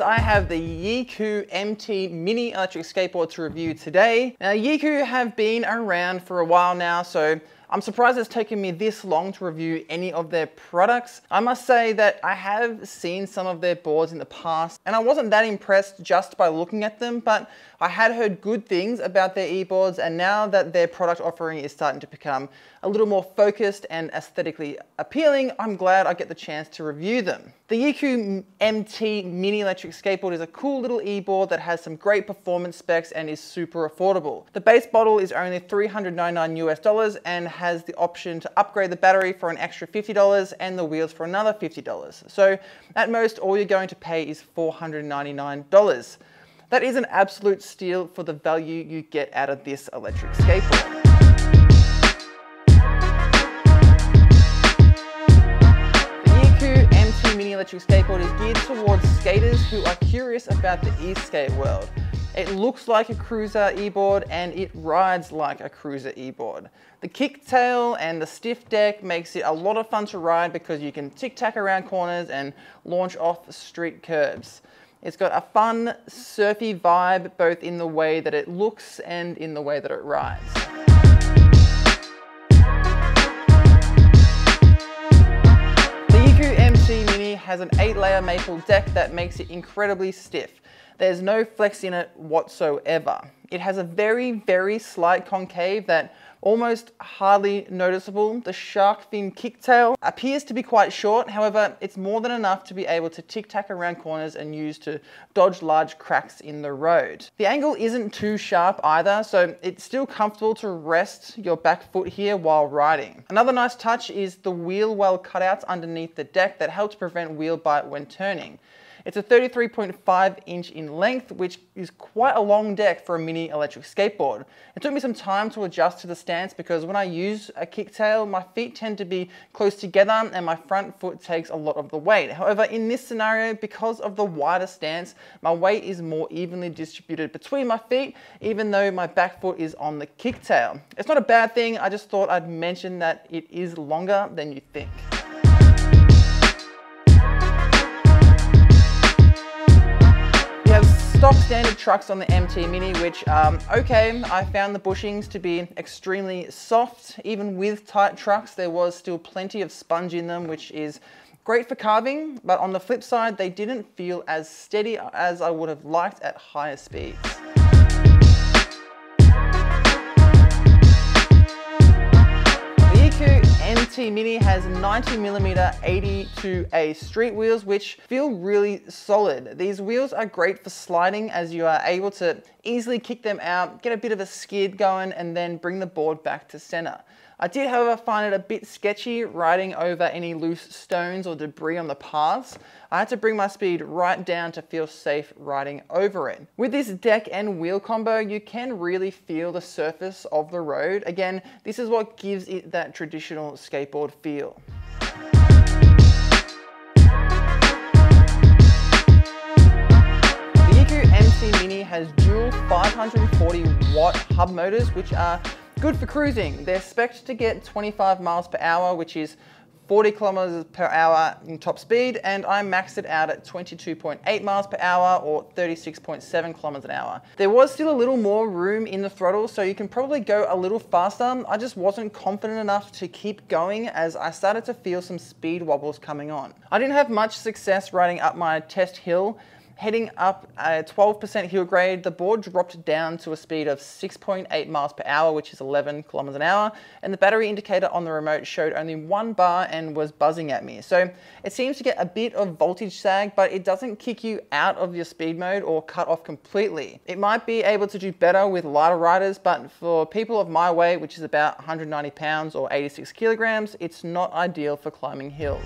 I have the Yecoo MT Mini electric skateboard to review today. Now, Yecoo have been around for a while now, so I'm surprised it's taken me this long to review any of their products. I must say that I have seen some of their boards in the past, and I wasn't that impressed just by looking at them, but I had heard good things about their e-boards, and now that their product offering is starting to become a little more focused and aesthetically appealing, I'm glad I get the chance to review them. The Yecoo MT Mini electric skateboard is a cool little e-board that has some great performance specs and is super affordable. The base model is only $399 US and has the option to upgrade the battery for an extra $50 and the wheels for another $50. So at most, all you're going to pay is $499. That is an absolute steal for the value you get out of this electric skateboard. Electric skateboard is geared towards skaters who are curious about the eSkate world. It looks like a cruiser e-board and it rides like a cruiser e-board. The kicktail and the stiff deck makes it a lot of fun to ride because you can tic-tac around corners and launch off street curbs. It's got a fun, surfy vibe both in the way that it looks and in the way that it rides. Has an 8-layer maple deck that makes it incredibly stiff. There's no flex in it whatsoever. It has a very, very slight concave that almost hardly noticeable. The shark fin kicktail appears to be quite short, however, it's more than enough to be able to tic-tac around corners and use to dodge large cracks in the road. The angle isn't too sharp either, so it's still comfortable to rest your back foot here while riding. Another nice touch is the wheel well cutouts underneath the deck that helps prevent wheel bite when turning. It's a 33.5 inch in length, which is quite a long deck for a mini electric skateboard. It took me some time to adjust to the stance because when I use a kicktail, my feet tend to be close together and my front foot takes a lot of the weight. However, in this scenario, because of the wider stance, my weight is more evenly distributed between my feet, even though my back foot is on the kicktail. It's not a bad thing, I just thought I'd mention that it is longer than you think. Stock standard trucks on the MT Mini, which, okay, I found the bushings to be extremely soft. Even with tight trucks, there was still plenty of sponge in them, which is great for carving, but on the flip side, they didn't feel as steady as I would have liked at higher speeds. MT Mini has 90mm 82A street wheels, which feel really solid. These wheels are great for sliding as you are able to easily kick them out, get a bit of a skid going, and then bring the board back to center. I did, however, find it a bit sketchy riding over any loose stones or debris on the paths. I had to bring my speed right down to feel safe riding over it. With this deck and wheel combo, you can really feel the surface of the road. Again, this is what gives it that traditional skateboard feel. The Yecoo MT Mini has dual 540 watt hub motors, which are good for cruising. They're spec'd to get 25 miles per hour, which is 40 kilometers per hour in top speed, and I maxed it out at 22.8 miles per hour or 36.7 kilometers an hour. There was still a little more room in the throttle, so you can probably go a little faster. I just wasn't confident enough to keep going as I started to feel some speed wobbles coming on. I didn't have much success riding up my test hill. Heading up a 12% hill grade, the board dropped down to a speed of 6.8 miles per hour, which is 11 kilometers an hour, and the battery indicator on the remote showed only 1 bar and was buzzing at me. So it seems to get a bit of voltage sag, but it doesn't kick you out of your speed mode or cut off completely. It might be able to do better with lighter riders, but for people of my weight, which is about 190 pounds or 86 kilograms, it's not ideal for climbing hills.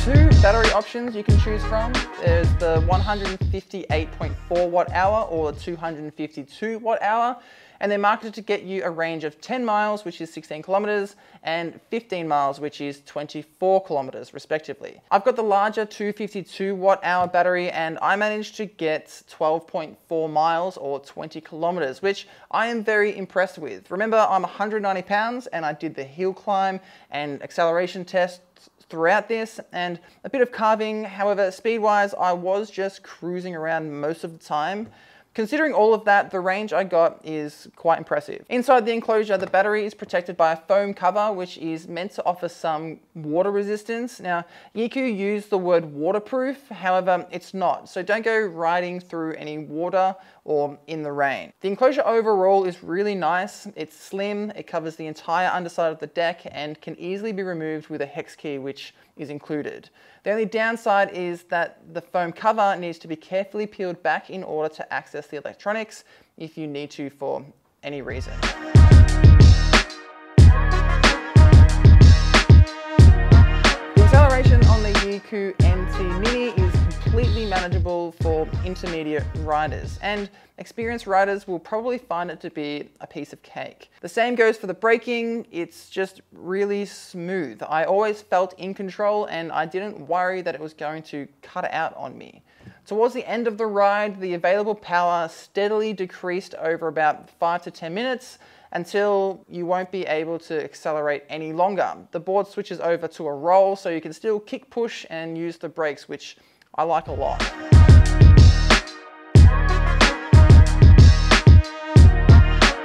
two battery options you can choose from. There's the 158.4 watt hour or the 252 watt hour, and they're marketed to get you a range of 10 miles, which is 16 kilometers, and 15 miles, which is 24 kilometers, respectively. I've got the larger 252 watt hour battery, and I managed to get 12.4 miles or 20 kilometers, which I am very impressed with. Remember, I'm 190 pounds, and I did the hill climb and acceleration tests throughout this, and a bit of carving. However, speed-wise, I was just cruising around most of the time. Considering all of that, the range I got is quite impressive. Inside the enclosure, the battery is protected by a foam cover, which is meant to offer some water resistance. Now, Yecoo used the word waterproof, however, it's not. So don't go riding through any water or in the rain. The enclosure overall is really nice. It's slim, it covers the entire underside of the deck, and can easily be removed with a hex key, which is included. The only downside is that the foam cover needs to be carefully peeled back in order to access the electronics if you need to for any reason. The acceleration on the Yecoo MT Mini is completely manageable for intermediate riders, and experienced riders will probably find it to be a piece of cake. The same goes for the braking. It's just really smooth. I always felt in control, and I didn't worry that it was going to cut out on me. Towards the end of the ride, the available power steadily decreased over about 5 to 10 minutes until you won't be able to accelerate any longer. The board switches over to a roll, so you can still kick push and use the brakes, which I like a lot.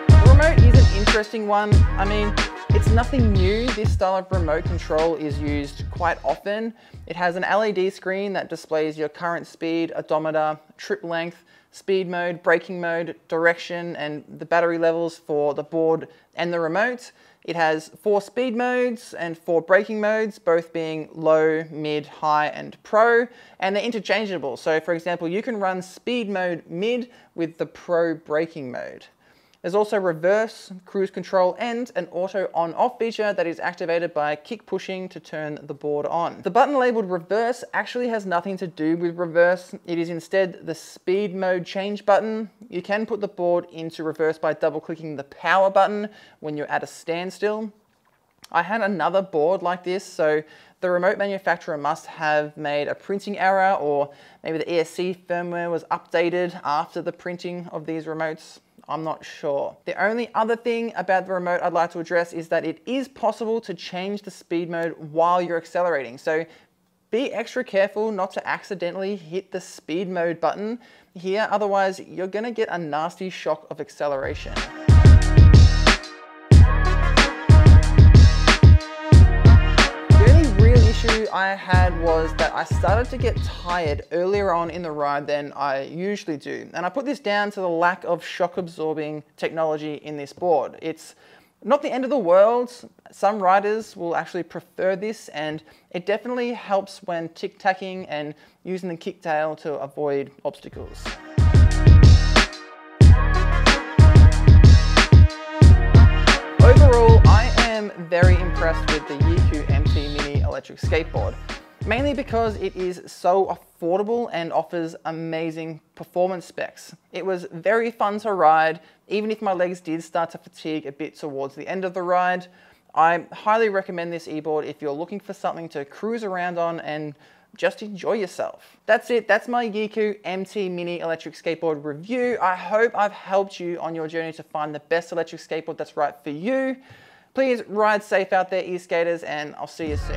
The remote is an interesting one. I mean, it's nothing new. This style of remote control is used quite often. It has an LED screen that displays your current speed, odometer, trip length, speed mode, braking mode, direction, and the battery levels for the board and the remote. It has 4 speed modes and 4 braking modes, both being low, mid, high, and pro, and they're interchangeable. So for example, you can run speed mode mid with the pro braking mode. There's also reverse, cruise control, and an auto on-off feature that is activated by kick pushing to turn the board on. The button labeled reverse actually has nothing to do with reverse. It is instead the speed mode change button. You can put the board into reverse by double clicking the power button when you're at a standstill. I had another board like this, so the remote manufacturer must have made a printing error, or maybe the ESC firmware was updated after the printing of these remotes. I'm not sure. The only other thing about the remote I'd like to address is that it is possible to change the speed mode while you're accelerating. So be extra careful not to accidentally hit the speed mode button here, otherwise you're gonna get a nasty shock of acceleration. I had was that I started to get tired earlier on in the ride than I usually do. And I put this down to the lack of shock absorbing technology in this board. It's not the end of the world. Some riders will actually prefer this, and it definitely helps when tic-tacking and using the kicktail to avoid obstacles. Overall, I am very impressed with the Yecoo MT Mini electric skateboard, mainly because it is so affordable and offers amazing performance specs. It was very fun to ride, even if my legs did start to fatigue a bit towards the end of the ride. I highly recommend this e-board if you're looking for something to cruise around on and just enjoy yourself. That's it. That's my Yecoo MT Mini electric skateboard review. I hope I've helped you on your journey to find the best electric skateboard that's right for you. Please ride safe out there, e-skaters, and I'll see you soon.